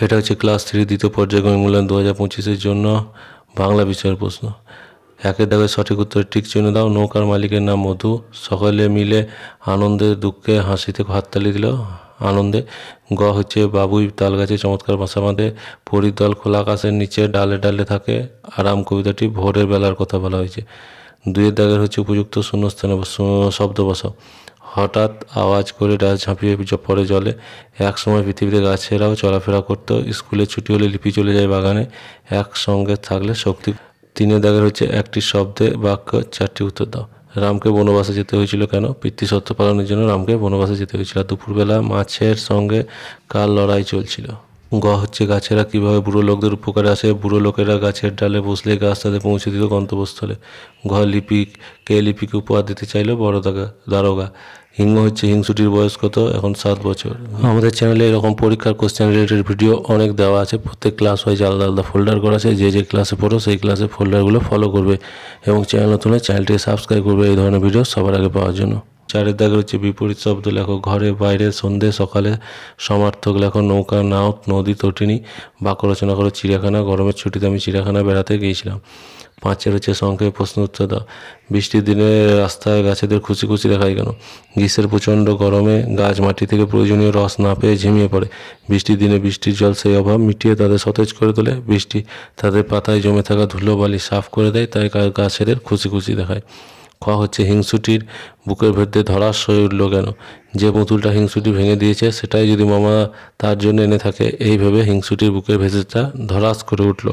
এটা হচ্ছে ক্লাস 3 দ্বিতীয় পর্যায়ক্রমিক মূল্যায়ন 2025-এর জন্য বাংলা বিষয়ের প্রশ্ন। 1-এর দাগের সঠিক উত্তরে টিক চিহ্ন দাও। নৌকার মালিকের নাম মধু। সকলে মিলে আনন্দে দুঃখে হাসিতে হাততালি দিল আনন্দে। গ হচ্ছে বাবুই তাল গাছে চমৎকার বাসা বাঁধে। পরীর দল খোলা আকাশের নিচে ডালে ডালে থাকে। আরাম কবিতাটি ভোরের বেলার কথা বলা হয়েছে। 2-এর দাগের হচ্ছে উপযুক্ত শূন্যস্থানে শব্দ বসাও। হঠাৎ আওয়াজ করে ডাল ঝাঁপিয়ে পড়ে জলে। এক সময় পৃথিবীতে গাছেরাও চলাফেরা করতো। স্কুলে ছুটি হলে লিপি চলে যায় বাগানে। একসঙ্গে থাকলে শক্তি। 3-এর দাগের হচ্ছে একটি শব্দে বাক্য 4টি উত্তর দাও। রামকে বনবাসে যেতে হয়েছিল কেন? পিতৃসত্য পালনের জন্য রামকে বনবাসে যেতে হয়েছিল। দুপুরবেলা মাছের সঙ্গে কার লড়াই চলছিল? গ হচ্ছে গাছেরা কিভাবে বুড়ো লোকদের উপকারে আসে? বুড়ো লোকেরা গাছের ডালে বসলে গাছ তাদের পৌঁছে দিত গন্তব্যস্থলে। ঘ কে লিপিকে উপহার দিতে চাইলো? বড় দারোগা। হিঙ্গ হচ্ছে হিংসুটির বয়স কত? এখন 7 বছর। আমাদের চ্যানেলে এরকম পরীক্ষার কোশ্চেন রিলেটেড ভিডিও অনেক দেওয়া আছে। প্রত্যেক ক্লাস ওয়াইজ আলাদা আলাদা ফোল্ডার করা আছে। যে ক্লাসে পড়ো সেই ক্লাসে ফোল্ডারগুলো ফলো করবে এবং চ্যানেল নতুন হলে চ্যানেলটিকে সাবস্ক্রাইব করবে এই ধরনের ভিডিও সবার আগে পাওয়ার জন্য। 4-এর দাগের হচ্ছে বিপরীত শব্দ লেখো। ঘরে বাইরে সন্ধে সকালে। সমার্থক লেখো। নৌকা নাও নদী তটিনী। বাক্য রচনা করো। চিড়িয়াখানা। গরমের ছুটিতে আমি চিড়িয়াখানা বেড়াতে গিয়েছিলাম। 5-এর হচ্ছে সংক্ষেপে প্রশ্ন উত্তর দাও। বৃষ্টির দিনে রাস্তায় গাছেদের খুশি খুশি দেখায় কেন? গ্রীষ্মের প্রচণ্ড গরমে গাছ মাটি থেকে প্রয়োজনীয় রস না পেয়ে ঝিমিয়ে পড়ে। বৃষ্টির দিনে বৃষ্টির জল সেই অভাব মিটিয়ে তাদের সতেজ করে তোলে। বৃষ্টি তাদের পাতায় জমে থাকা ধুলো বালি সাফ করে দেয়, তাই গাছেদের খুশি খুশি দেখায়। খ হচ্ছে হিংসুটির বুকের ভেতরে ধরাস হয়ে উঠল কেন? যে পুতুলটা হিংসুটি ভেঙে দিয়েছে সেটাই যদি মামা তার জন্য এনে থাকে, এই ভেবে হিংসুটির বুকের ভেতরটা ধরাস করে উঠল।